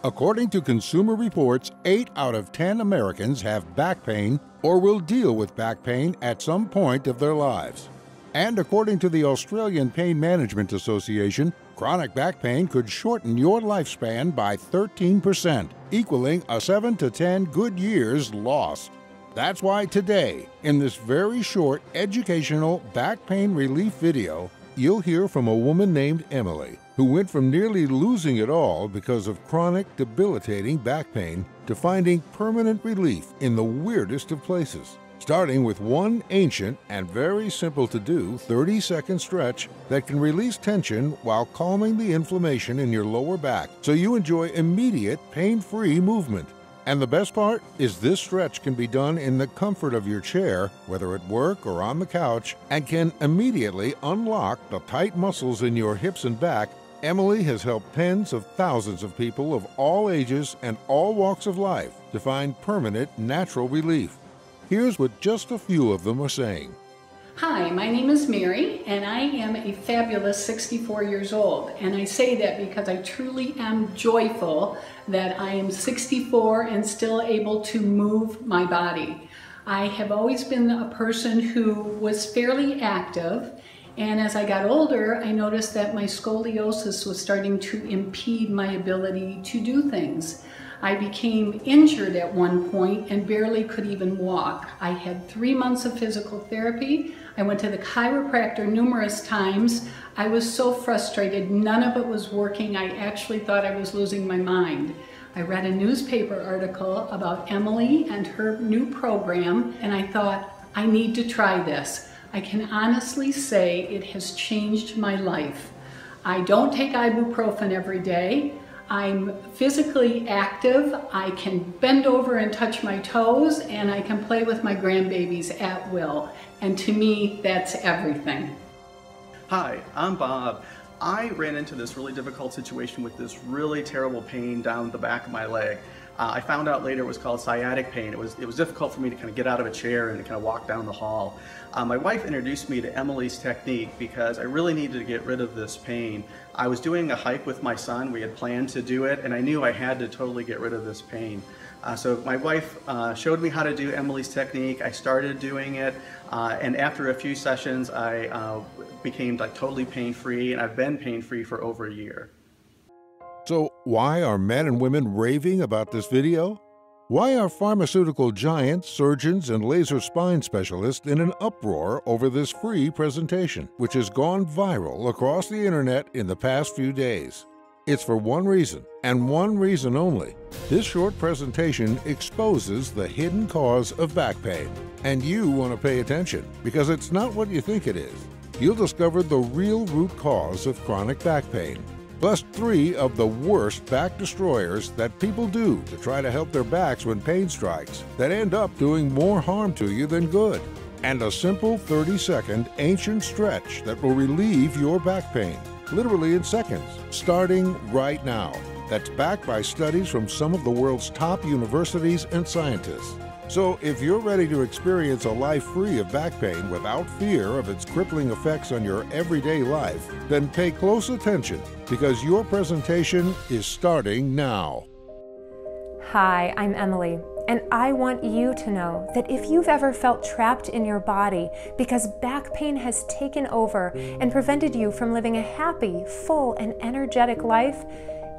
According to Consumer Reports, 8 out of 10 Americans have back pain or will deal with back pain at some point of their lives. And according to the Australian Pain Management Association, chronic back pain could shorten your lifespan by 13%, equaling a 7 to 10 good years lost. That's why today, in this very short educational back pain relief video, you'll hear from a woman named Emily, who went from nearly losing it all because of chronic, debilitating back pain to finding permanent relief in the weirdest of places. Starting with one ancient and very simple to do 30-second stretch that can release tension while calming the inflammation in your lower back so you enjoy immediate pain-free movement. And the best part is this stretch can be done in the comfort of your chair, whether at work or on the couch, and can immediately unlock the tight muscles in your hips and back. Emily has helped tens of thousands of people of all ages and all walks of life to find permanent, natural relief. Here's what just a few of them are saying. Hi, my name is Mary, and I am a fabulous 64 years old. And I say that because I truly am joyful that I am 64 and still able to move my body. I have always been a person who was fairly active, and as I got older, I noticed that my scoliosis was starting to impede my ability to do things. I became injured at one point and barely could even walk. I had 3 months of physical therapy. I went to the chiropractor numerous times. I was so frustrated, none of it was working. I actually thought I was losing my mind. I read a newspaper article about Emily and her new program, and I thought, I need to try this. I can honestly say it has changed my life. I don't take ibuprofen every day. I'm physically active, I can bend over and touch my toes, and I can play with my grandbabies at will. And to me, that's everything. Hi, I'm Bob. I ran into this really difficult situation with this really terrible pain down the back of my leg. I found out later it was called sciatic pain. It was difficult for me to kind of get out of a chair and to kind of walk down the hall. My wife introduced me to Emily's technique because I really needed to get rid of this pain. I was doing a hike with my son. We had planned to do it, and I knew I had to totally get rid of this pain. So my wife showed me how to do Emily's technique. I started doing it, and after a few sessions, I became like totally pain-free, and I've been pain-free for over a year. So why are men and women raving about this video? Why are pharmaceutical giants, surgeons, and laser spine specialists in an uproar over this free presentation, which has gone viral across the internet in the past few days? It's for one reason, and one reason only. This short presentation exposes the hidden cause of back pain. And you want to pay attention, because it's not what you think it is. You'll discover the real root cause of chronic back pain. Plus 3 of the worst back destroyers that people do to try to help their backs when pain strikes that end up doing more harm to you than good. And a simple 30-second ancient stretch that will relieve your back pain, literally in seconds, starting right now. That's backed by studies from some of the world's top universities and scientists. So if you're ready to experience a life free of back pain without fear of its crippling effects on your everyday life, then pay close attention because your presentation is starting now. Hi, I'm Emily, and I want you to know that if you've ever felt trapped in your body because back pain has taken over and prevented you from living a happy, full, and energetic life,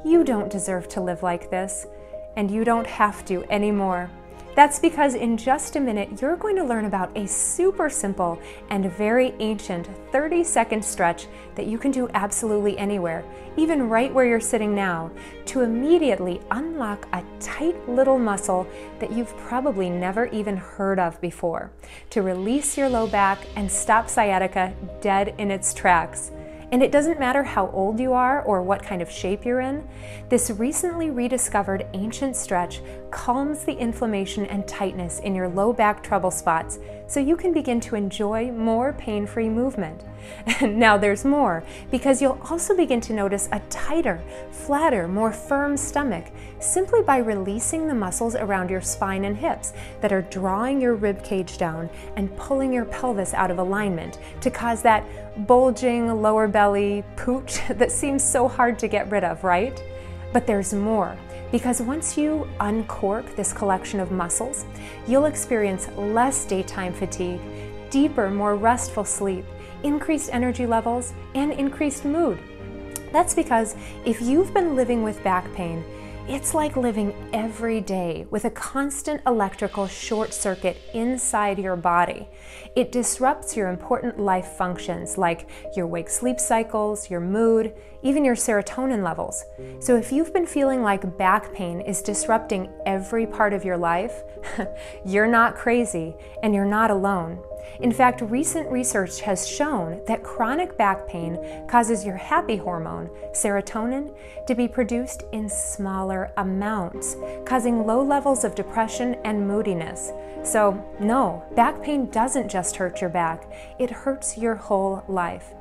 you don't deserve to live like this, and you don't have to anymore. That's because in just a minute, you're going to learn about a super simple and very ancient 30-second stretch that you can do absolutely anywhere, even right where you're sitting now, to immediately unlock a tight little muscle that you've probably never even heard of before, to release your low back and stop sciatica dead in its tracks. And it doesn't matter how old you are or what kind of shape you're in, this recently rediscovered ancient stretch calms the inflammation and tightness in your low back trouble spots so you can begin to enjoy more pain-free movement. And now there's more, because you'll also begin to notice a tighter, flatter, more firm stomach simply by releasing the muscles around your spine and hips that are drawing your rib cage down and pulling your pelvis out of alignment to cause that bulging lower belly pooch that seems so hard to get rid of, right? But there's more, because once you uncork this collection of muscles, you'll experience less daytime fatigue, deeper, more restful sleep, increased energy levels, and increased mood. That's because if you've been living with back pain, it's like living every day with a constant electrical short circuit inside your body. It disrupts your important life functions like your wake-sleep cycles, your mood, even your serotonin levels. So if you've been feeling like back pain is disrupting every part of your life, you're not crazy and you're not alone. In fact, recent research has shown that chronic back pain causes your happy hormone, serotonin, to be produced in smaller amounts, causing low levels of depression and moodiness. So, no, back pain doesn't just hurt your back, it hurts your whole life.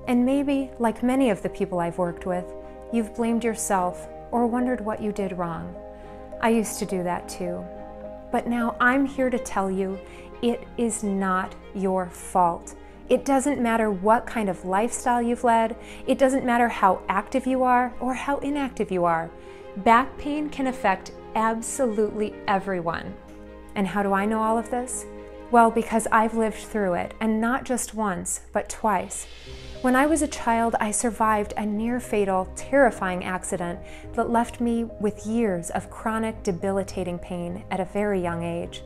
And maybe, like many of the people I've worked with, you've blamed yourself or wondered what you did wrong. I used to do that too. But now I'm here to tell you, it is not your fault. It doesn't matter what kind of lifestyle you've led. It doesn't matter how active you are or how inactive you are. Back pain can affect absolutely everyone. And how do I know all of this? Well, because I've lived through it, and not just once, but twice. When I was a child, I survived a near-fatal, terrifying accident that left me with years of chronic, debilitating pain at a very young age.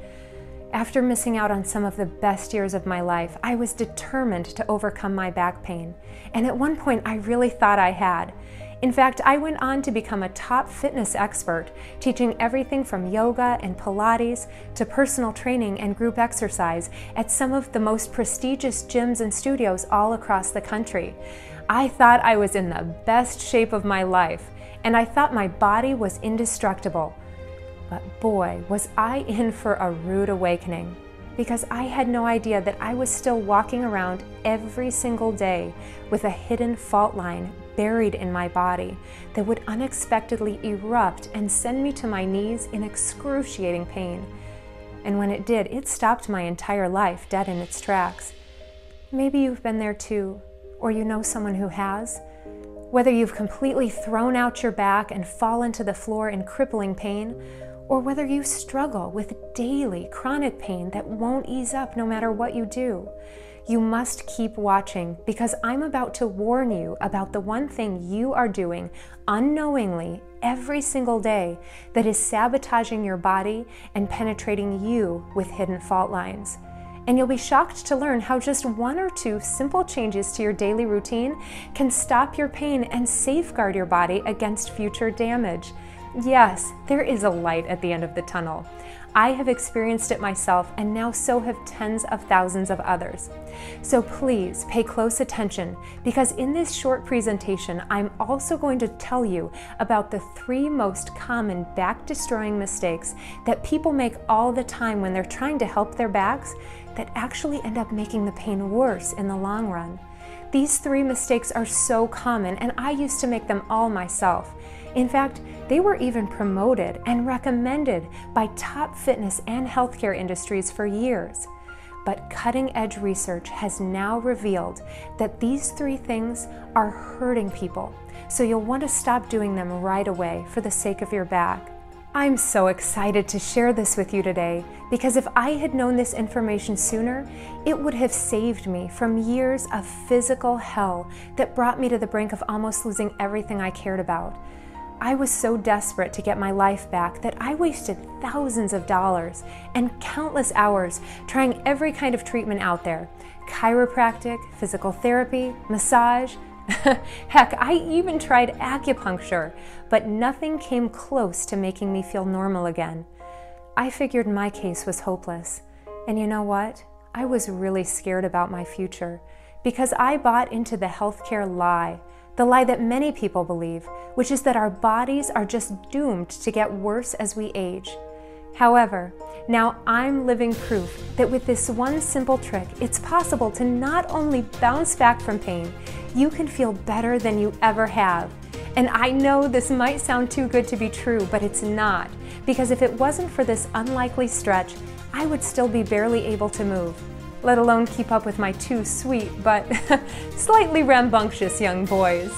After missing out on some of the best years of my life, I was determined to overcome my back pain, and at one point I really thought I had. In fact, I went on to become a top fitness expert, teaching everything from yoga and Pilates to personal training and group exercise at some of the most prestigious gyms and studios all across the country. I thought I was in the best shape of my life, and I thought my body was indestructible. But boy, was I in for a rude awakening, because I had no idea that I was still walking around every single day with a hidden fault line buried in my body that would unexpectedly erupt and send me to my knees in excruciating pain. And when it did, it stopped my entire life dead in its tracks. Maybe you've been there too, or you know someone who has. Whether you've completely thrown out your back and fallen to the floor in crippling pain, or whether you struggle with daily chronic pain that won't ease up no matter what you do. You must keep watching, because I'm about to warn you about the one thing you are doing unknowingly every single day that is sabotaging your body and penetrating you with hidden fault lines. And you'll be shocked to learn how just 1 or 2 simple changes to your daily routine can stop your pain and safeguard your body against future damage. Yes, there is a light at the end of the tunnel. I have experienced it myself, and now so have tens of thousands of others. So please pay close attention, because in this short presentation, I'm also going to tell you about the 3 most common back-destroying mistakes that people make all the time when they're trying to help their backs that actually end up making the pain worse in the long run. These 3 mistakes are so common, and I used to make them all myself. In fact, they were even promoted and recommended by top fitness and healthcare industries for years. But cutting-edge research has now revealed that these 3 things are hurting people, so you'll want to stop doing them right away for the sake of your back. I'm so excited to share this with you today, because if I had known this information sooner, it would have saved me from years of physical hell that brought me to the brink of almost losing everything I cared about. I was so desperate to get my life back that I wasted thousands of dollars and countless hours trying every kind of treatment out there. Chiropractic, physical therapy, massage. Heck, I even tried acupuncture, but nothing came close to making me feel normal again. I figured my case was hopeless. And you know what? I was really scared about my future, because I bought into the healthcare lie. The lie that many people believe, which is that our bodies are just doomed to get worse as we age. However, now I'm living proof that with this one simple trick, it's possible to not only bounce back from pain, you can feel better than you ever have. And I know this might sound too good to be true, but it's not, because if it wasn't for this unlikely stretch, I would still be barely able to move, let alone keep up with my 2 sweet but slightly rambunctious young boys.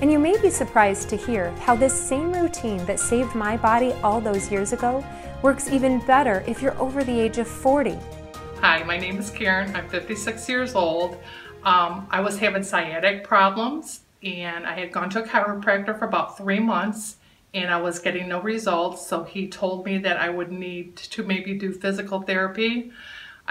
And you may be surprised to hear how this same routine that saved my body all those years ago works even better if you're over the age of 40. Hi, my name is Karen. I'm 56 years old. I was having sciatic problems, and I had gone to a chiropractor for about 3 months, and I was getting no results, so he told me that I would need to maybe do physical therapy.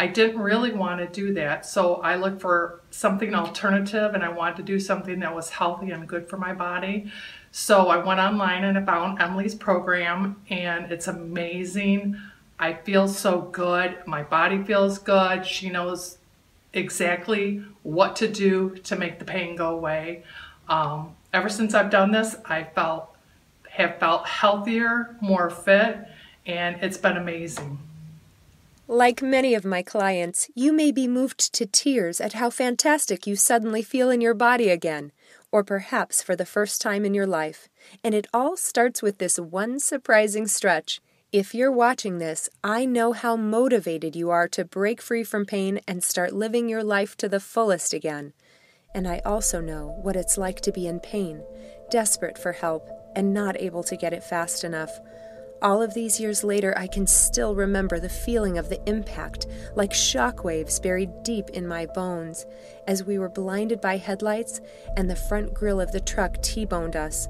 I didn't really want to do that, so I looked for something alternative, and I wanted to do something that was healthy and good for my body. So I went online and I found Emily's program, and it's amazing. I feel so good. My body feels good. She knows exactly what to do to make the pain go away. Ever since I've done this, have felt healthier, more fit, and it's been amazing. Like many of my clients, you may be moved to tears at how fantastic you suddenly feel in your body again, or perhaps for the first time in your life. And it all starts with this one surprising stretch. If you're watching this, I know how motivated you are to break free from pain and start living your life to the fullest again. And I also know what it's like to be in pain, desperate for help, and not able to get it fast enough. All of these years later, I can still remember the feeling of the impact, like shockwaves buried deep in my bones, as we were blinded by headlights and the front grille of the truck T-boned us.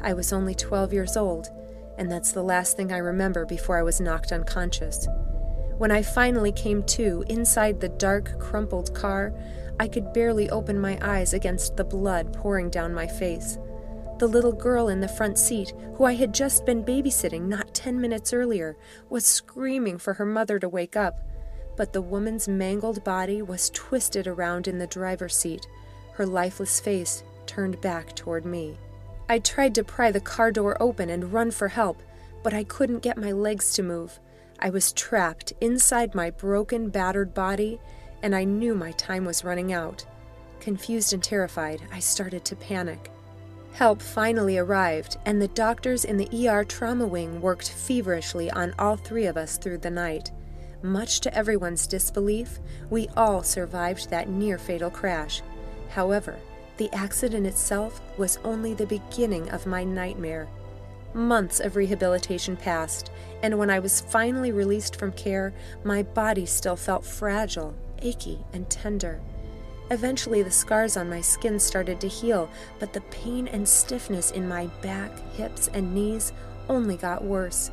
I was only 12 years old, and that's the last thing I remember before I was knocked unconscious. When I finally came to, inside the dark, crumpled car, I could barely open my eyes against the blood pouring down my face. The little girl in the front seat, who I had just been babysitting not 10 minutes earlier, was screaming for her mother to wake up, but the woman's mangled body was twisted around in the driver's seat, her lifeless face turned back toward me. I tried to pry the car door open and run for help, but I couldn't get my legs to move. I was trapped inside my broken, battered body, and I knew my time was running out. Confused and terrified, I started to panic. Help finally arrived, and the doctors in the ER trauma wing worked feverishly on all 3 of us through the night. Much to everyone's disbelief, we all survived that near-fatal crash. However, the accident itself was only the beginning of my nightmare. Months of rehabilitation passed, and when I was finally released from care, my body still felt fragile, achy, and tender. Eventually, the scars on my skin started to heal, but the pain and stiffness in my back, hips, and knees only got worse.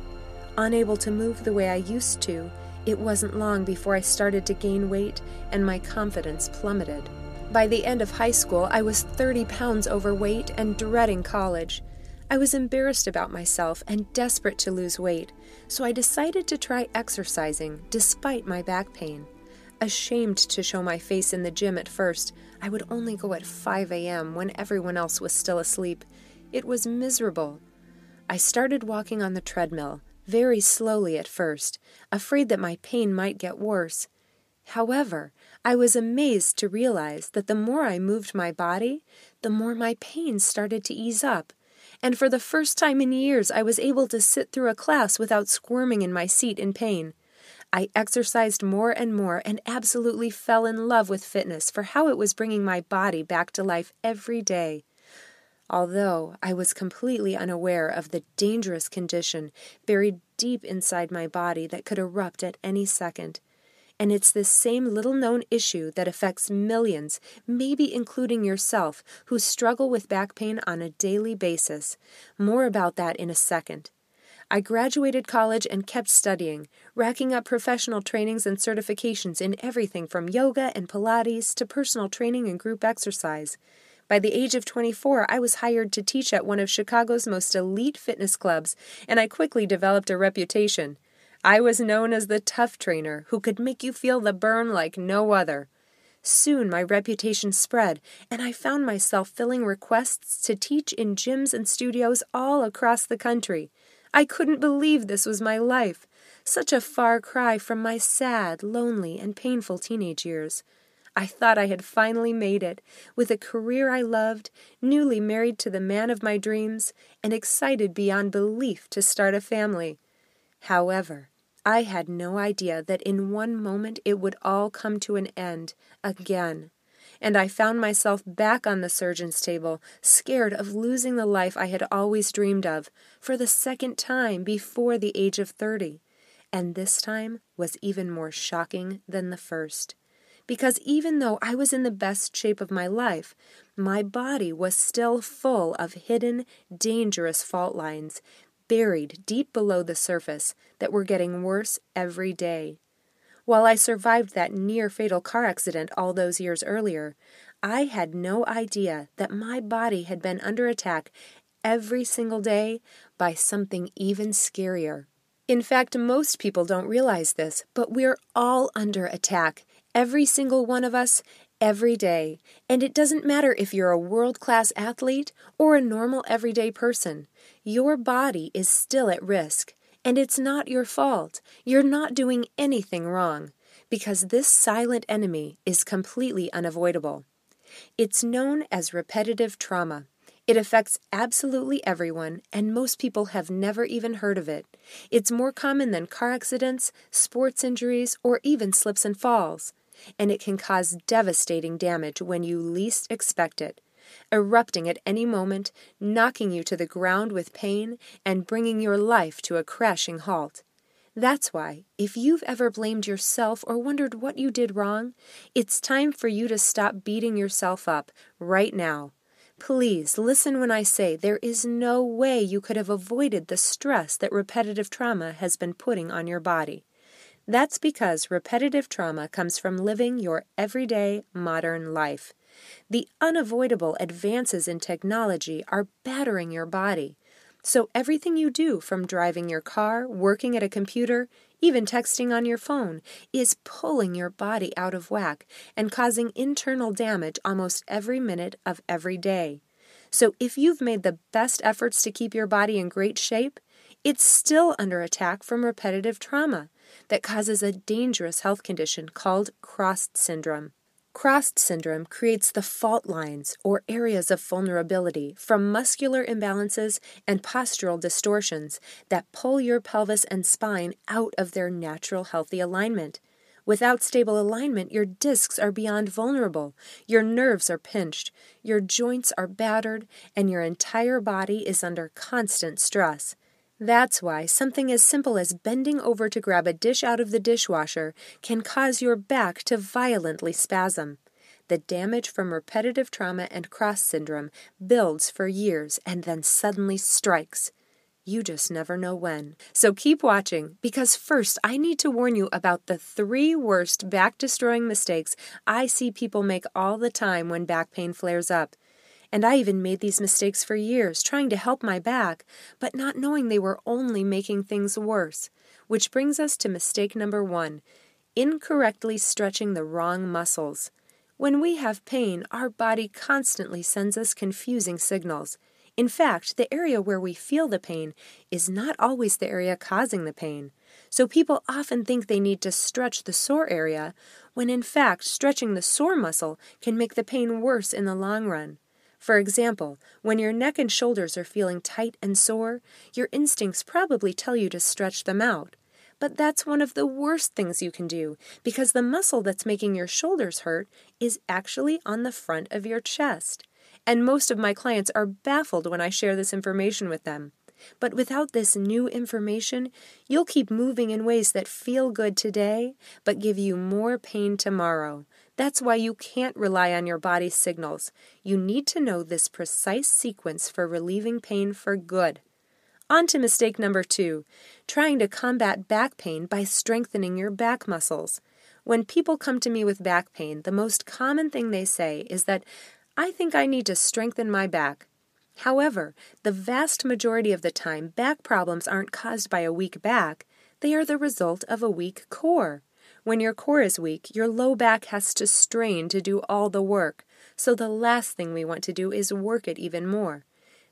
Unable to move the way I used to, it wasn't long before I started to gain weight and my confidence plummeted. By the end of high school, I was 30 pounds overweight and dreading college. I was embarrassed about myself and desperate to lose weight, so I decided to try exercising despite my back pain. Ashamed to show my face in the gym at first, I would only go at 5 a.m. when everyone else was still asleep. It was miserable. I started walking on the treadmill, very slowly at first, afraid that my pain might get worse. However, I was amazed to realize that the more I moved my body, the more my pain started to ease up. And for the first time in years, I was able to sit through a class without squirming in my seat in pain. I exercised more and more and absolutely fell in love with fitness for how it was bringing my body back to life every day. Although I was completely unaware of the dangerous condition buried deep inside my body that could erupt at any second. And it's this same little-known issue that affects millions, maybe including yourself, who struggle with back pain on a daily basis. More about that in a second. I graduated college and kept studying, racking up professional trainings and certifications in everything from yoga and Pilates to personal training and group exercise. By the age of 24, I was hired to teach at one of Chicago's most elite fitness clubs, and I quickly developed a reputation. I was known as the tough trainer who could make you feel the burn like no other. Soon my reputation spread, and I found myself filling requests to teach in gyms and studios all across the country. I couldn't believe this was my life. Such a far cry from my sad, lonely, and painful teenage years. I thought I had finally made it, with a career I loved, newly married to the man of my dreams, and excited beyond belief to start a family. However, I had no idea that in one moment it would all come to an end, again. and I found myself back on the surgeon's table, scared of losing the life I had always dreamed of, for the second time before the age of 30. And this time was even more shocking than the first. Because even though I was in the best shape of my life, my body was still full of hidden, dangerous fault lines, buried deep below the surface, that were getting worse every day. While I survived that near-fatal car accident all those years earlier, I had no idea that my body had been under attack every single day by something even scarier. In fact, most people don't realize this, but we're all under attack, every single one of us, every day. And it doesn't matter if you're a world-class athlete or a normal everyday person. Your body is still at risk. And it's not your fault. You're not doing anything wrong, because this silent enemy is completely unavoidable. It's known as repetitive trauma. It affects absolutely everyone, and most people have never even heard of it. It's more common than car accidents, sports injuries, or even slips and falls. And it can cause devastating damage when you least expect it, erupting at any moment, knocking you to the ground with pain, and bringing your life to a crashing halt. That's why, if you've ever blamed yourself or wondered what you did wrong, it's time for you to stop beating yourself up right now. Please listen when I say there is no way you could have avoided the stress that repetitive trauma has been putting on your body. That's because repetitive trauma comes from living your everyday modern life. The unavoidable advances in technology are battering your body. So everything you do, from driving your car, working at a computer, even texting on your phone, is pulling your body out of whack and causing internal damage almost every minute of every day. So if you've made the best efforts to keep your body in great shape, it's still under attack from repetitive trauma that causes a dangerous health condition called CROSS syndrome. CROSS syndrome creates the fault lines, or areas of vulnerability, from muscular imbalances and postural distortions that pull your pelvis and spine out of their natural healthy alignment. Without stable alignment, your discs are beyond vulnerable, your nerves are pinched, your joints are battered, and your entire body is under constant stress. That's why something as simple as bending over to grab a dish out of the dishwasher can cause your back to violently spasm. The damage from repetitive trauma and CROSS syndrome builds for years and then suddenly strikes. You just never know when. So keep watching, because first I need to warn you about the 3 worst back-destroying mistakes I see people make all the time when back pain flares up. And I even made these mistakes for years, trying to help my back, but not knowing they were only making things worse. Which brings us to mistake number 1, incorrectly stretching the wrong muscles. When we have pain, our body constantly sends us confusing signals. In fact, the area where we feel the pain is not always the area causing the pain. So people often think they need to stretch the sore area, when in fact stretching the sore muscle can make the pain worse in the long run. For example, when your neck and shoulders are feeling tight and sore, your instincts probably tell you to stretch them out. But that's one of the worst things you can do, because the muscle that's making your shoulders hurt is actually on the front of your chest. And most of my clients are baffled when I share this information with them. But without this new information, you'll keep moving in ways that feel good today, but give you more pain tomorrow. That's why you can't rely on your body's signals. You need to know this precise sequence for relieving pain for good. On to mistake number 2, trying to combat back pain by strengthening your back muscles. When people come to me with back pain, the most common thing they say is that, "I think I need to strengthen my back." However, the vast majority of the time, back problems aren't caused by a weak back. They are the result of a weak core. When your core is weak, your low back has to strain to do all the work. So the last thing we want to do is work it even more.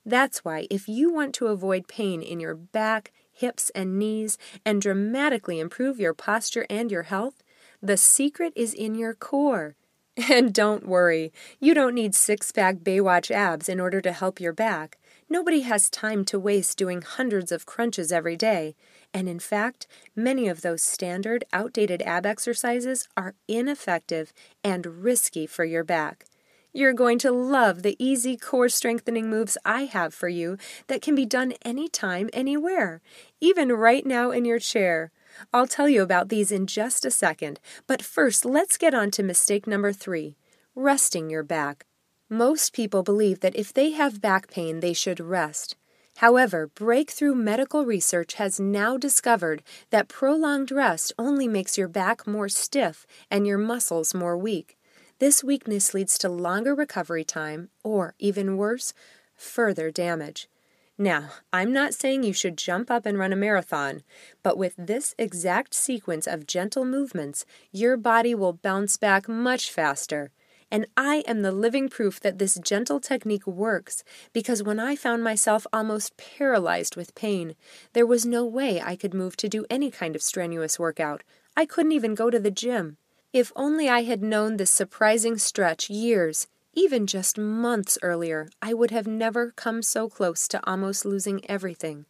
That's why if you want to avoid pain in your back, hips, and knees, and dramatically improve your posture and your health, the secret is in your core. And don't worry, you don't need six-pack Baywatch abs in order to help your back. Nobody has time to waste doing hundreds of crunches every day, and in fact, many of those standard, outdated ab exercises are ineffective and risky for your back. You're going to love the easy core strengthening moves I have for you that can be done anytime, anywhere, even right now in your chair. I'll tell you about these in just a second, but first let's get on to mistake number 3, resting your back. Most people believe that if they have back pain, they should rest. However, breakthrough medical research has now discovered that prolonged rest only makes your back more stiff and your muscles more weak. This weakness leads to longer recovery time, or, even worse, further damage. Now, I'm not saying you should jump up and run a marathon, but with this exact sequence of gentle movements, your body will bounce back much faster. And I am the living proof that this gentle technique works, because when I found myself almost paralyzed with pain, there was no way I could move to do any kind of strenuous workout. I couldn't even go to the gym. If only I had known this surprising stretch years, even just months earlier, I would have never come so close to almost losing everything.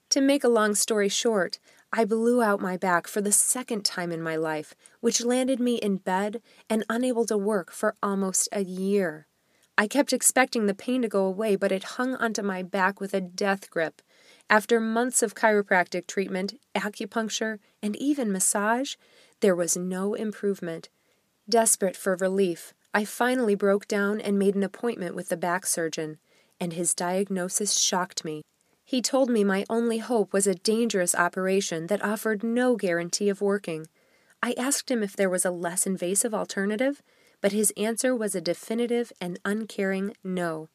To make a long story short, I blew out my back for the second time in my life, which landed me in bed and unable to work for almost a year. I kept expecting the pain to go away, but it hung onto my back with a death grip. After months of chiropractic treatment, acupuncture, and even massage, there was no improvement. Desperate for relief, I finally broke down and made an appointment with the back surgeon, and his diagnosis shocked me. He told me my only hope was a dangerous operation that offered no guarantee of working. I asked him if there was a less invasive alternative, but his answer was a definitive and uncaring no.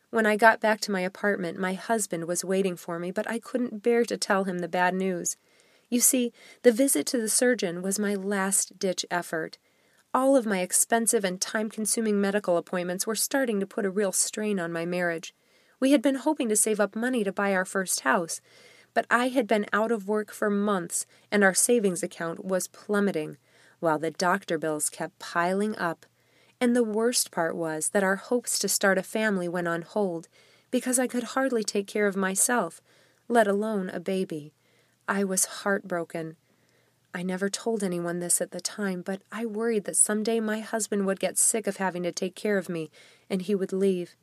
When I got back to my apartment, my husband was waiting for me, but I couldn't bear to tell him the bad news. You see, the visit to the surgeon was my last-ditch effort. All of my expensive and time-consuming medical appointments were starting to put a real strain on my marriage. We had been hoping to save up money to buy our first house, but I had been out of work for months, and our savings account was plummeting, while the doctor bills kept piling up. And the worst part was that our hopes to start a family went on hold, because I could hardly take care of myself, let alone a baby. I was heartbroken. I never told anyone this at the time, but I worried that someday my husband would get sick of having to take care of me, and he would leave.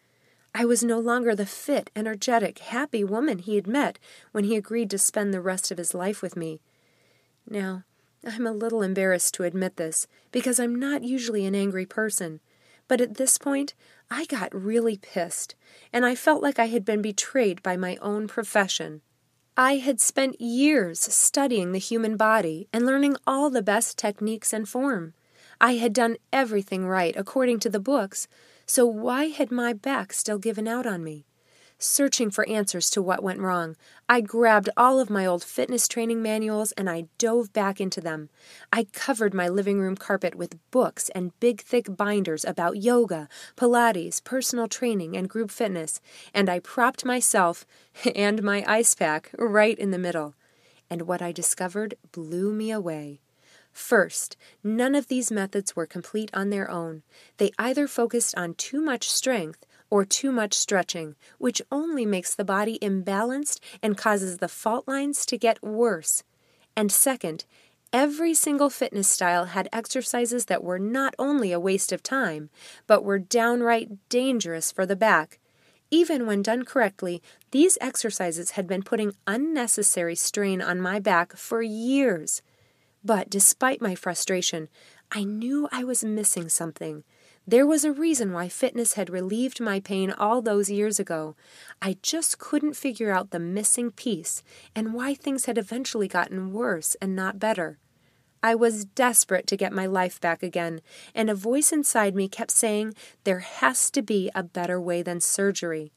I was no longer the fit, energetic, happy woman he had met when he agreed to spend the rest of his life with me. Now, I'm a little embarrassed to admit this, because I'm not usually an angry person, but at this point, I got really pissed, and I felt like I had been betrayed by my own profession. I had spent years studying the human body and learning all the best techniques and form. I had done everything right according to the books, so why had my back still given out on me? Searching for answers to what went wrong, I grabbed all of my old fitness training manuals and I dove back into them. I covered my living room carpet with books and big thick binders about yoga, Pilates, personal training, and group fitness, and I propped myself and my ice pack right in the middle. And what I discovered blew me away. First, none of these methods were complete on their own. They either focused on too much strength or too much stretching, which only makes the body imbalanced and causes the fault lines to get worse. And second, every single fitness style had exercises that were not only a waste of time, but were downright dangerous for the back. Even when done correctly, these exercises had been putting unnecessary strain on my back for years. But despite my frustration, I knew I was missing something. There was a reason why fitness had relieved my pain all those years ago. I just couldn't figure out the missing piece and why things had eventually gotten worse and not better. I was desperate to get my life back again, and a voice inside me kept saying there has to be a better way than surgery.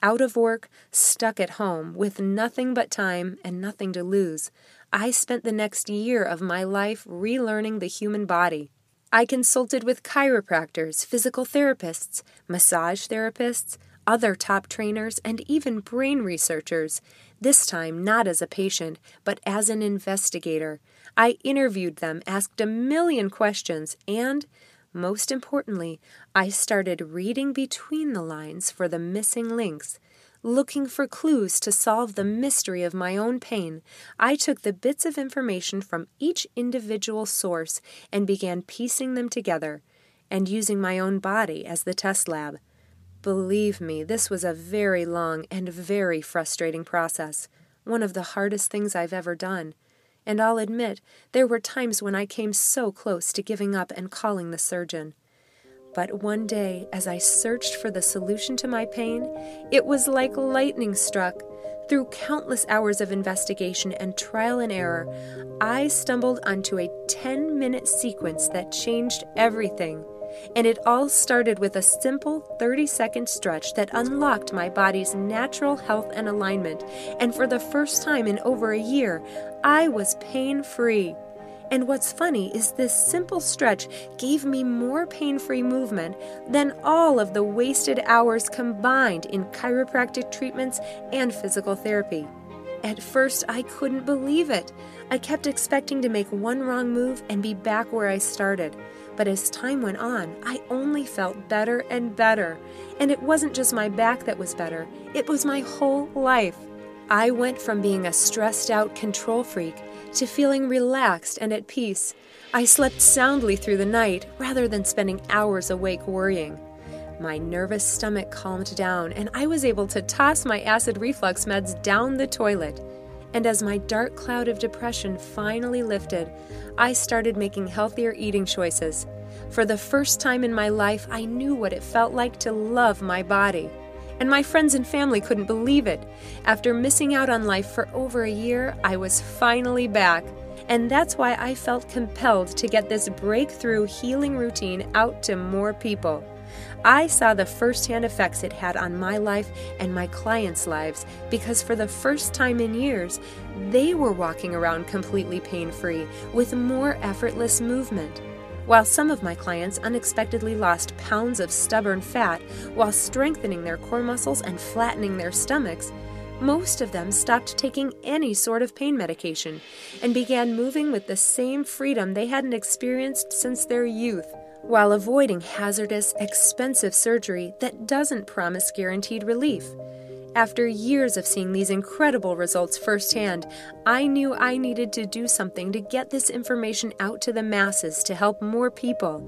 Out of work, stuck at home, with nothing but time and nothing to lose, I spent the next year of my life relearning the human body. I consulted with chiropractors, physical therapists, massage therapists, other top trainers, and even brain researchers, this time not as a patient, but as an investigator. I interviewed them, asked a million questions, and, most importantly, I started reading between the lines for the missing links, Looking for clues to solve the mystery of my own pain, I took the bits of information from each individual source and began piecing them together, and using my own body as the test lab. Believe me, this was a very long and very frustrating process, one of the hardest things I've ever done. And I'll admit, there were times when I came so close to giving up and calling the surgeon. But one day, as I searched for the solution to my pain, it was like lightning struck. Through countless hours of investigation and trial and error, I stumbled onto a 10-minute sequence that changed everything. And it all started with a simple 30-second stretch that unlocked my body's natural health and alignment. And for the first time in over a year, I was pain-free. And what's funny is this simple stretch gave me more pain-free movement than all of the wasted hours combined in chiropractic treatments and physical therapy. At first, I couldn't believe it. I kept expecting to make one wrong move and be back where I started. But as time went on, I only felt better and better. And it wasn't just my back that was better, it was my whole life. I went from being a stressed-out control freak to feeling relaxed and at peace. I slept soundly through the night rather than spending hours awake worrying. My nervous stomach calmed down, and I was able to toss my acid reflux meds down the toilet. And as my dark cloud of depression finally lifted, I started making healthier eating choices. For the first time in my life, I knew what it felt like to love my body. And my friends and family couldn't believe it. After missing out on life for over a year, I was finally back. And that's why I felt compelled to get this breakthrough healing routine out to more people. I saw the firsthand effects it had on my life and my clients' lives because for the first time in years, they were walking around completely pain-free with more effortless movement. While some of my clients unexpectedly lost pounds of stubborn fat while strengthening their core muscles and flattening their stomachs, most of them stopped taking any sort of pain medication and began moving with the same freedom they hadn't experienced since their youth, while avoiding hazardous, expensive surgery that doesn't promise guaranteed relief. After years of seeing these incredible results firsthand, I knew I needed to do something to get this information out to the masses to help more people.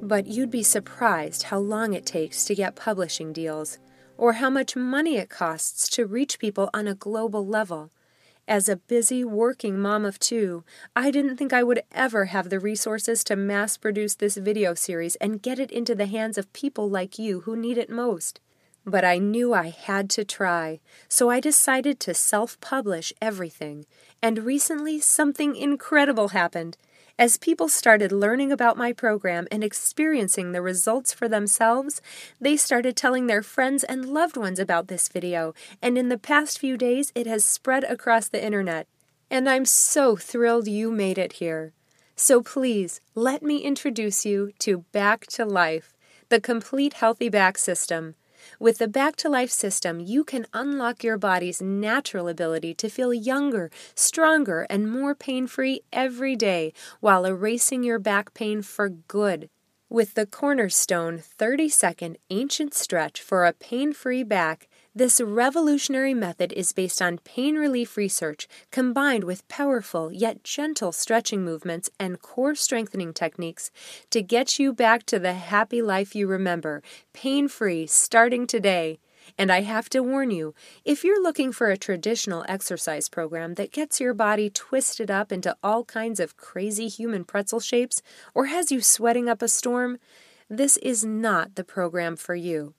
But you'd be surprised how long it takes to get publishing deals, or how much money it costs to reach people on a global level. As a busy working mom of two, I didn't think I would ever have the resources to mass produce this video series and get it into the hands of people like you who need it most. But I knew I had to try, so I decided to self-publish everything. And recently, something incredible happened. As people started learning about my program and experiencing the results for themselves, they started telling their friends and loved ones about this video, and in the past few days, it has spread across the internet. And I'm so thrilled you made it here. So please, let me introduce you to Back to Life, the complete healthy back system. With the Back to Life system, you can unlock your body's natural ability to feel younger, stronger, and more pain-free every day while erasing your back pain for good. With the cornerstone 30-second ancient stretch for a pain-free back, this revolutionary method is based on pain relief research combined with powerful yet gentle stretching movements and core strengthening techniques to get you back to the happy life you remember, pain-free, starting today. And I have to warn you, if you're looking for a traditional exercise program that gets your body twisted up into all kinds of crazy human pretzel shapes or has you sweating up a storm, this is not the program for you.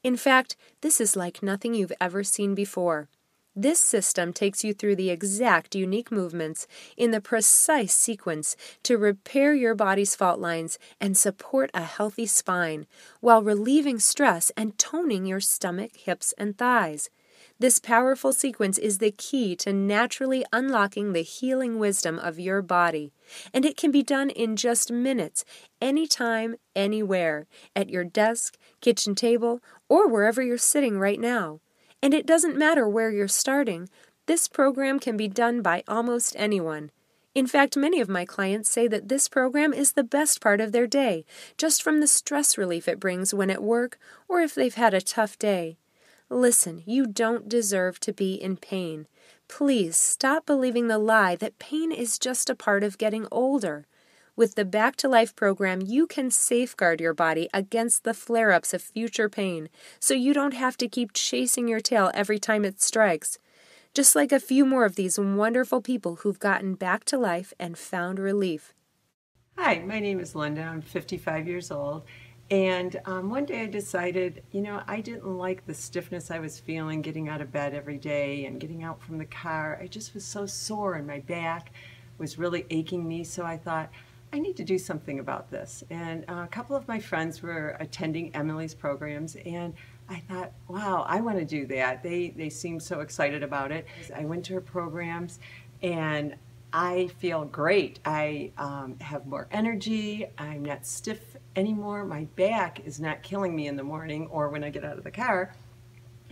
In fact, this is like nothing you've ever seen before. This system takes you through the exact unique movements in the precise sequence to repair your body's fault lines and support a healthy spine, while relieving stress and toning your stomach, hips, and thighs. This powerful sequence is the key to naturally unlocking the healing wisdom of your body, and it can be done in just minutes, anytime, anywhere, at your desk, kitchen table, or wherever you're sitting right now. And it doesn't matter where you're starting. This program can be done by almost anyone. In fact, many of my clients say that this program is the best part of their day, just from the stress relief it brings when at work or if they've had a tough day. Listen, you don't deserve to be in pain. Please stop believing the lie that pain is just a part of getting older. With the Back to Life program, you can safeguard your body against the flare-ups of future pain, so you don't have to keep chasing your tail every time it strikes. Just like a few more of these wonderful people who've gotten back to life and found relief. Hi, my name is Linda. I'm 55 years old. And one day I decided, I didn't like the stiffness I was feeling getting out of bed every day and getting out from the car. I just was so sore and my back was really aching me. So I thought, I need to do something about this. And a couple of my friends were attending Emily's programs, and I thought, wow, I want to do that. They seemed so excited about it. I went to her programs and I feel great. I have more energy. I'm not stiff anymore. My back is not killing me in the morning or when I get out of the car.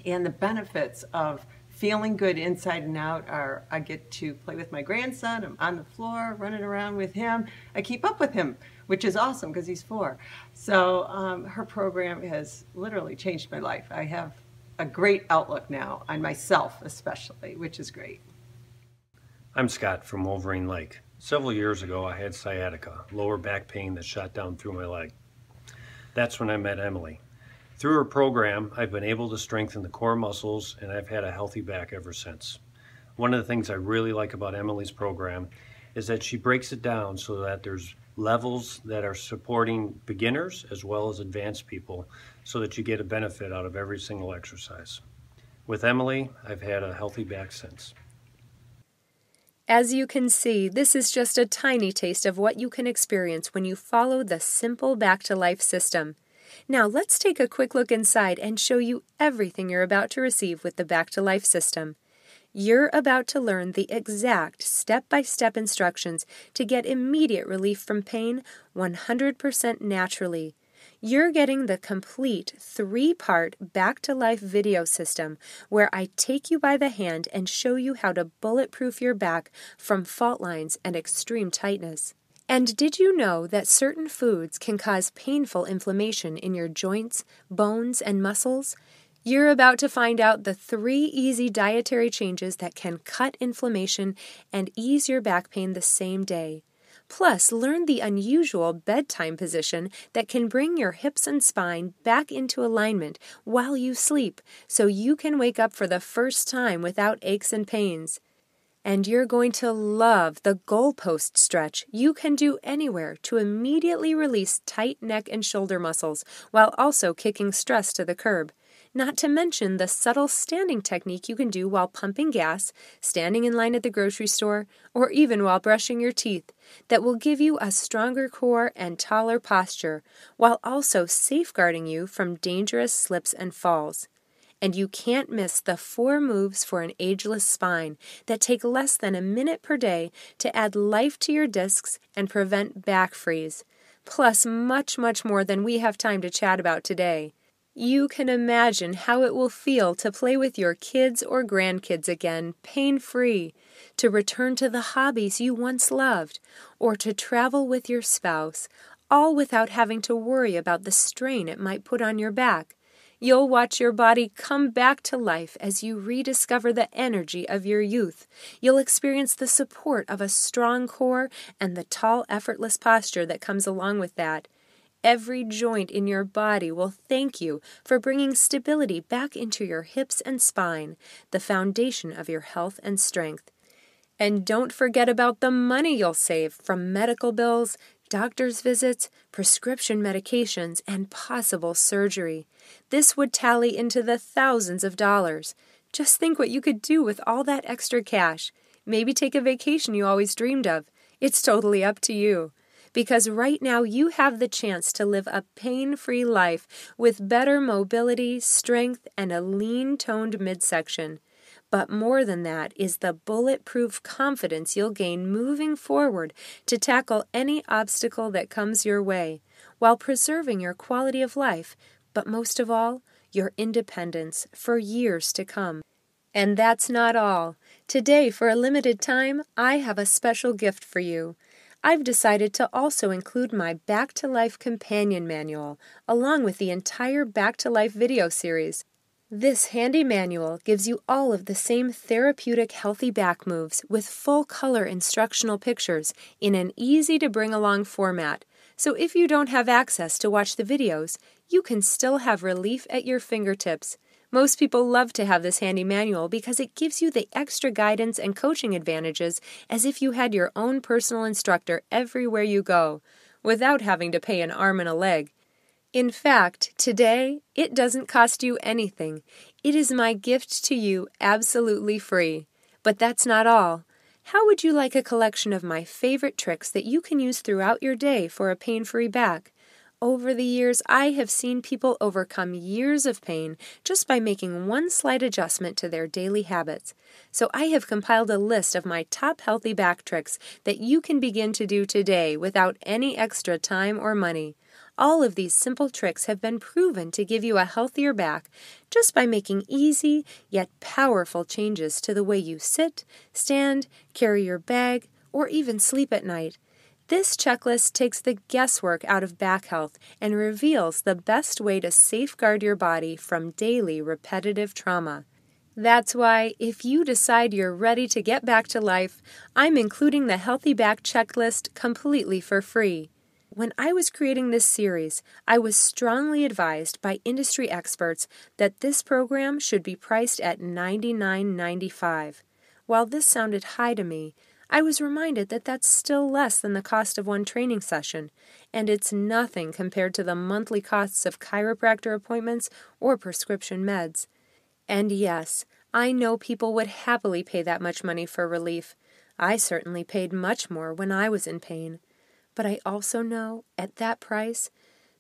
And the benefits of feeling good inside and out are I get to play with my grandson. I'm on the floor running around with him. I keep up with him, which is awesome because he's 4. So her program has literally changed my life. I have a great outlook now on myself especially, which is great. I'm Scott from Wolverine Lake. Several years ago, I had sciatica, lower back pain that shot down through my leg. That's when I met Emily. Through her program, I've been able to strengthen the core muscles, and I've had a healthy back ever since. One of the things I really like about Emily's program is that she breaks it down so that there's levels that are supporting beginners as well as advanced people so that you get a benefit out of every single exercise. With Emily, I've had a healthy back since. As you can see, this is just a tiny taste of what you can experience when you follow the simple Back to Life system. Now let's take a quick look inside and show you everything you're about to receive with the Back to Life system. You're about to learn the exact step-by-step instructions to get immediate relief from pain 100% naturally. You're getting the complete 3-part Back to Life video system where I take you by the hand and show you how to bulletproof your back from fault lines and extreme tightness. And did you know that certain foods can cause painful inflammation in your joints, bones, and muscles? You're about to find out the 3 easy dietary changes that can cut inflammation and ease your back pain the same day. Plus, learn the unusual bedtime position that can bring your hips and spine back into alignment while you sleep so you can wake up for the first time without aches and pains. And you're going to love the goalpost stretch you can do anywhere to immediately release tight neck and shoulder muscles while also kicking stress to the curb. Not to mention the subtle standing technique you can do while pumping gas, standing in line at the grocery store, or even while brushing your teeth that will give you a stronger core and taller posture while also safeguarding you from dangerous slips and falls. And you can't miss the 4 moves for an ageless spine that take less than a minute per day to add life to your discs and prevent back freeze. Plus much, much more than we have time to chat about today. You can imagine how it will feel to play with your kids or grandkids again, pain-free, to return to the hobbies you once loved, or to travel with your spouse, all without having to worry about the strain it might put on your back. You'll watch your body come back to life as you rediscover the energy of your youth. You'll experience the support of a strong core and the tall, effortless posture that comes along with that. Every joint in your body will thank you for bringing stability back into your hips and spine, the foundation of your health and strength. And don't forget about the money you'll save from medical bills, doctor's visits, prescription medications, and possible surgery. This would tally into the thousands of dollars. Just think what you could do with all that extra cash. Maybe take a vacation you always dreamed of. It's totally up to you. Because right now you have the chance to live a pain-free life with better mobility, strength, and a lean-toned midsection. But more than that is the bulletproof confidence you'll gain moving forward to tackle any obstacle that comes your way, while preserving your quality of life, but most of all, your independence for years to come. And that's not all. Today, for a limited time, I have a special gift for you. I've decided to also include my Back to Life companion manual, along with the entire Back to Life video series. This handy manual gives you all of the same therapeutic healthy back moves with full color instructional pictures in an easy to bring along format. So if you don't have access to watch the videos, you can still have relief at your fingertips. Most people love to have this handy manual because it gives you the extra guidance and coaching advantages as if you had your own personal instructor everywhere you go, without having to pay an arm and a leg. In fact, today, it doesn't cost you anything. It is my gift to you absolutely free. But that's not all. How would you like a collection of my favorite tricks that you can use throughout your day for a pain-free back? Over the years, I have seen people overcome years of pain just by making one slight adjustment to their daily habits. So I have compiled a list of my top healthy back tricks that you can begin to do today without any extra time or money. All of these simple tricks have been proven to give you a healthier back just by making easy yet powerful changes to the way you sit, stand, carry your bag, or even sleep at night. This checklist takes the guesswork out of back health and reveals the best way to safeguard your body from daily repetitive trauma. That's why, if you decide you're ready to get back to life, I'm including the Healthy Back Checklist completely for free. When I was creating this series, I was strongly advised by industry experts that this program should be priced at $99.95. While this sounded high to me, I was reminded that that's still less than the cost of one training session, and it's nothing compared to the monthly costs of chiropractor appointments or prescription meds. And yes, I know people would happily pay that much money for relief. I certainly paid much more when I was in pain. But I also know, at that price,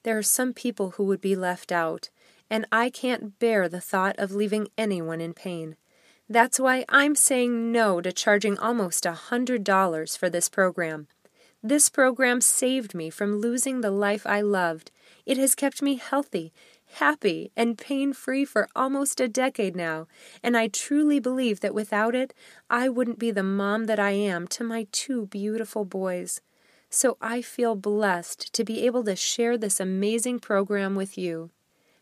there are some people who would be left out, and I can't bear the thought of leaving anyone in pain. That's why I'm saying no to charging almost $100 for this program. This program saved me from losing the life I loved. It has kept me healthy, happy, and pain-free for almost a decade now, and I truly believe that without it, I wouldn't be the mom that I am to my two beautiful boys. So I feel blessed to be able to share this amazing program with you.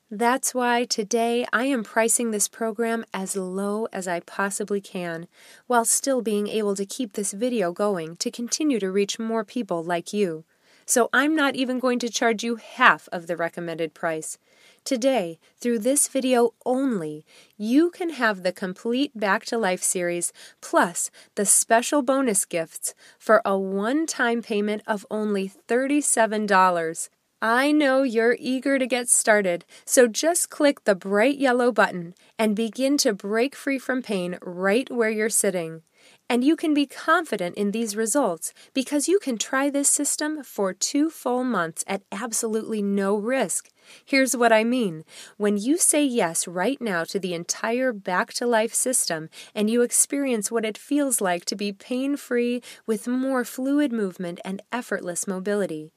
That's why today I am pricing this program as low as I possibly can, while still being able to keep this video going to continue to reach more people like you. So I'm not even going to charge you half of the recommended price. Today, through this video only, you can have the complete Back to Life series plus the special bonus gifts for a one-time payment of only $37. I know you're eager to get started, so just click the bright yellow button and begin to break free from pain right where you're sitting. And you can be confident in these results because you can try this system for 2 full months at absolutely no risk. Here's what I mean. When you say yes right now to the entire Back to Life system and you experience what it feels like to be pain-free with more fluid movement and effortless mobility.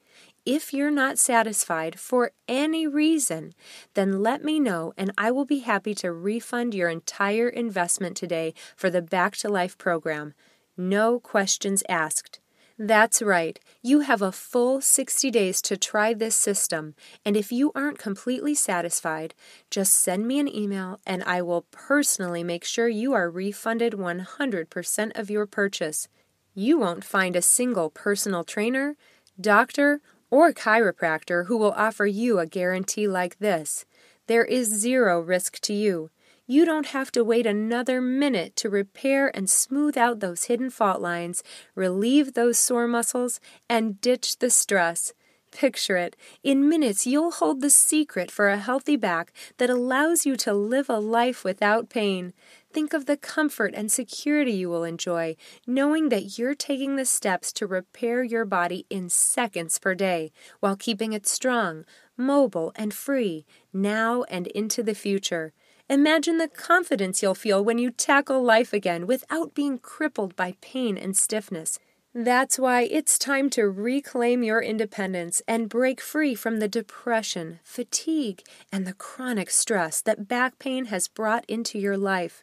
If you're not satisfied for any reason, then let me know and I will be happy to refund your entire investment today for the Back to Life program. No questions asked. That's right, you have a full 60 days to try this system, and if you aren't completely satisfied, just send me an email and I will personally make sure you are refunded 100% of your purchase. You won't find a single personal trainer, doctor, or chiropractor who will offer you a guarantee like this. There is zero risk to you. You don't have to wait another minute to repair and smooth out those hidden fault lines, relieve those sore muscles, and ditch the stress. Picture it. In minutes, you'll hold the secret for a healthy back that allows you to live a life without pain. Think of the comfort and security you will enjoy, knowing that you're taking the steps to repair your body in seconds per day, while keeping it strong, mobile, and free, now and into the future. Imagine the confidence you'll feel when you tackle life again without being crippled by pain and stiffness. That's why it's time to reclaim your independence and break free from the depression, fatigue, and the chronic stress that back pain has brought into your life.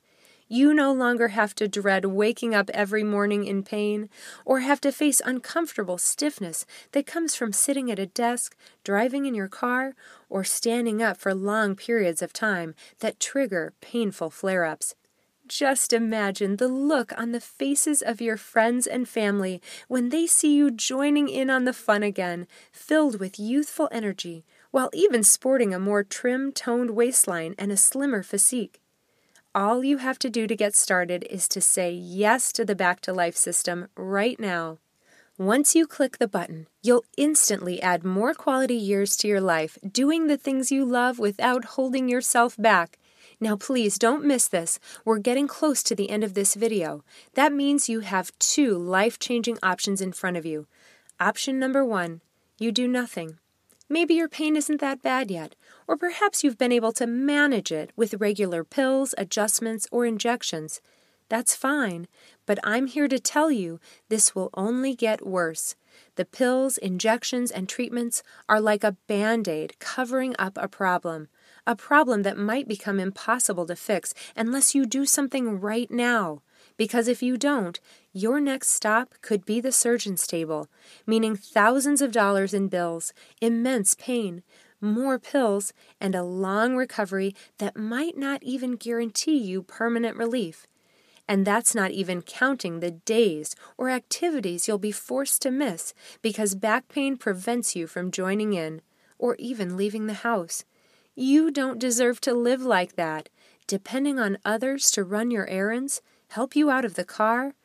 You no longer have to dread waking up every morning in pain or have to face uncomfortable stiffness that comes from sitting at a desk, driving in your car, or standing up for long periods of time that trigger painful flare-ups. Just imagine the look on the faces of your friends and family when they see you joining in on the fun again, filled with youthful energy, while even sporting a more trim-toned waistline and a slimmer physique. All you have to do to get started is to say yes to the Back to Life system right now. Once you click the button, you'll instantly add more quality years to your life, doing the things you love without holding yourself back. Now please don't miss this. We're getting close to the end of this video. That means you have 2 life-changing options in front of you. Option number 1, you do nothing. Maybe your pain isn't that bad yet, or perhaps you've been able to manage it with regular pills, adjustments, or injections. That's fine, but I'm here to tell you this will only get worse. The pills, injections, and treatments are like a Band-Aid covering up a problem that might become impossible to fix unless you do something right now. Because if you don't, your next stop could be the surgeon's table, meaning thousands of dollars in bills, immense pain, more pills, and a long recovery that might not even guarantee you permanent relief. And that's not even counting the days or activities you'll be forced to miss because back pain prevents you from joining in or even leaving the house. You don't deserve to live like that, depending on others to run your errands, help you out of the car,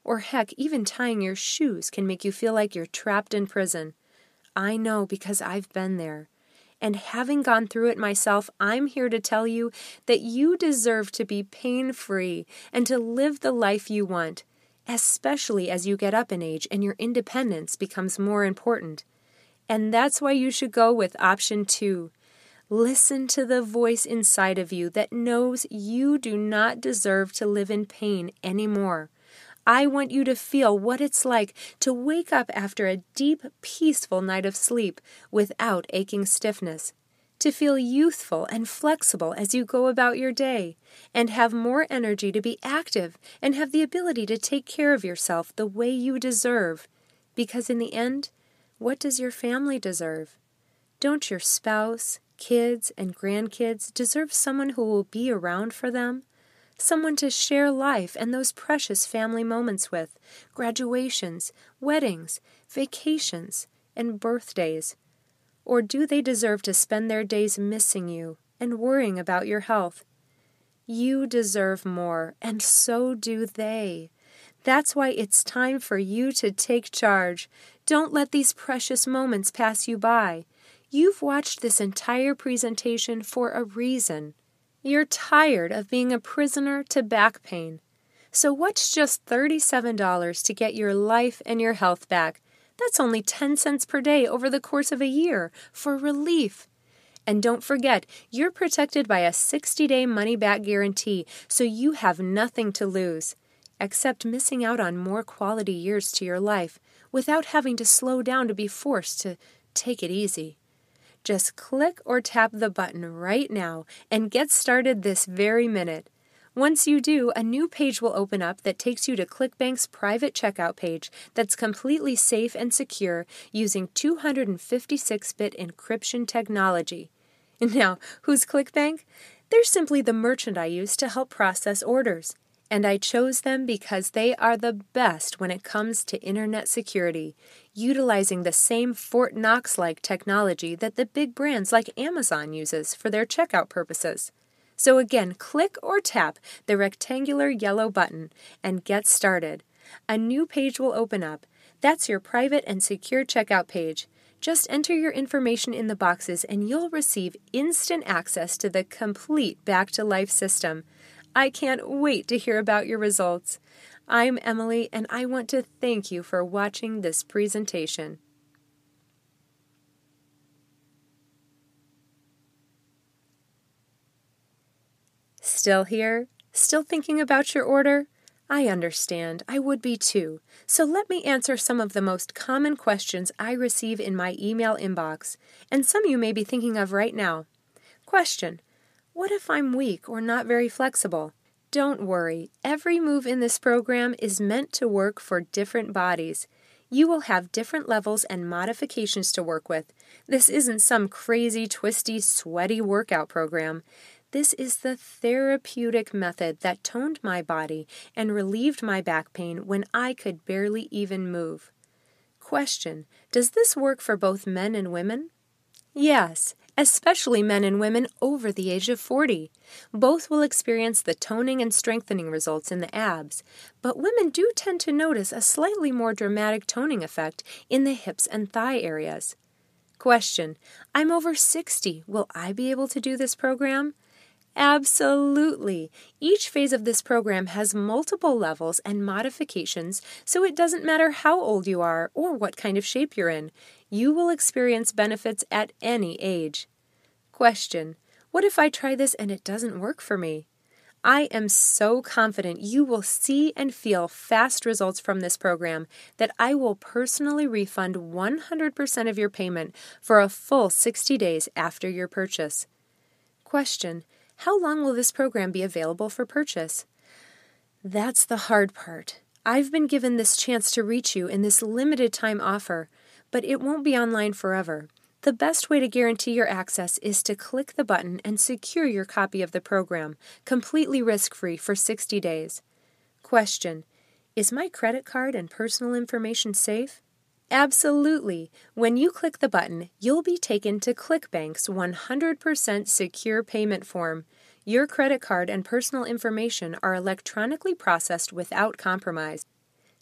or heck, even tying your shoes can make you feel like you're trapped in prison. I know because I've been there. And having gone through it myself, I'm here to tell you that you deserve to be pain-free and to live the life you want, especially as you get up in age and your independence becomes more important. And that's why you should go with option 2. Listen to the voice inside of you that knows you do not deserve to live in pain anymore. I want you to feel what it's like to wake up after a deep, peaceful night of sleep without aching stiffness, to feel youthful and flexible as you go about your day, and have more energy to be active and have the ability to take care of yourself the way you deserve. Because in the end, what does your family deserve? Don't your spouse, kids, and grandkids deserve someone who will be around for them? Someone to share life and those precious family moments with, graduations, weddings, vacations, and birthdays? Or do they deserve to spend their days missing you and worrying about your health? You deserve more, and so do they. That's why it's time for you to take charge. Don't let these precious moments pass you by. You've watched this entire presentation for a reason. You're tired of being a prisoner to back pain. So what's just $37 to get your life and your health back? That's only 10 cents per day over the course of a year for relief. And don't forget, you're protected by a 60-day money-back guarantee, so you have nothing to lose, except missing out on more quality years to your life without having to slow down to be forced to take it easy. Just click or tap the button right now and get started this very minute. Once you do, a new page will open up that takes you to ClickBank's private checkout page that's completely safe and secure using 256-bit encryption technology. Now, who's ClickBank? They're simply the merchant I use to help process orders. And I chose them because they are the best when it comes to internet security, utilizing the same Fort Knox-like technology that the big brands like Amazon uses for their checkout purposes. So again, click or tap the rectangular yellow button and get started. A new page will open up. That's your private and secure checkout page. Just enter your information in the boxes and you'll receive instant access to the complete Back to Life system. I can't wait to hear about your results. I'm Emily, and I want to thank you for watching this presentation. Still here? Still thinking about your order? I understand. I would be too. So let me answer some of the most common questions I receive in my email inbox, and some you may be thinking of right now. Question: what if I'm weak or not very flexible? Don't worry, every move in this program is meant to work for different bodies. You will have different levels and modifications to work with. This isn't some crazy, twisty, sweaty workout program. This is the therapeutic method that toned my body and relieved my back pain when I could barely even move. Question: does this work for both men and women? Yes, especially men and women over the age of 40. Both will experience the toning and strengthening results in the abs, but women do tend to notice a slightly more dramatic toning effect in the hips and thigh areas. Question: I'm over 60. Will I be able to do this program? Absolutely. Each phase of this program has multiple levels and modifications, so it doesn't matter how old you are or what kind of shape you're in. You will experience benefits at any age. Question: what if I try this and it doesn't work for me? I am so confident you will see and feel fast results from this program that I will personally refund 100% of your payment for a full 60 days after your purchase. Question: how long will this program be available for purchase? That's the hard part. I've been given this chance to reach you in this limited time offer, but it won't be online forever. The best way to guarantee your access is to click the button and secure your copy of the program, completely risk-free for 60 days. Question: is my credit card and personal information safe? Absolutely. When you click the button, you'll be taken to ClickBank's 100% secure payment form. Your credit card and personal information are electronically processed without compromise.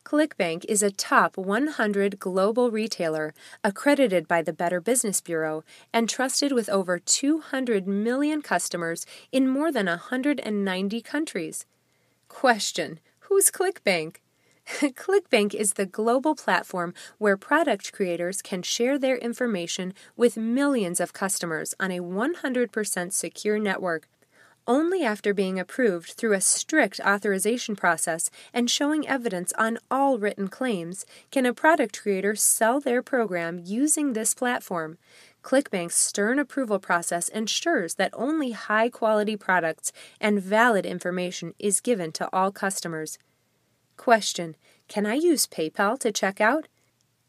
ClickBank is a top 100 global retailer accredited by the Better Business Bureau and trusted with over 200 million customers in more than 190 countries. Question: who's ClickBank? ClickBank is the global platform where product creators can share their information with millions of customers on a 100% secure network. Only after being approved through a strict authorization process and showing evidence on all written claims can a product creator sell their program using this platform. ClickBank's stern approval process ensures that only high-quality products and valid information is given to all customers. Question: can I use PayPal to check out?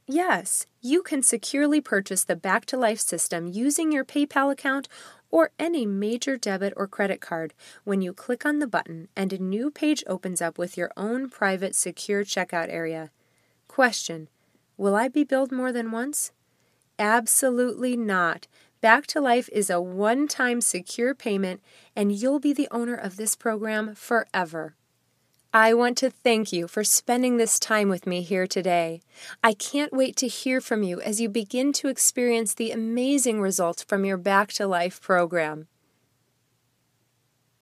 Yes, you can securely purchase the Back to Life system using your PayPal account or any major debit or credit card when you click on the button and a new page opens up with your own private secure checkout area. Question: will I be billed more than once? Absolutely not. Back to Life is a one-time secure payment and you'll be the owner of this program forever. I want to thank you for spending this time with me here today. I can't wait to hear from you as you begin to experience the amazing results from your Back to Life program.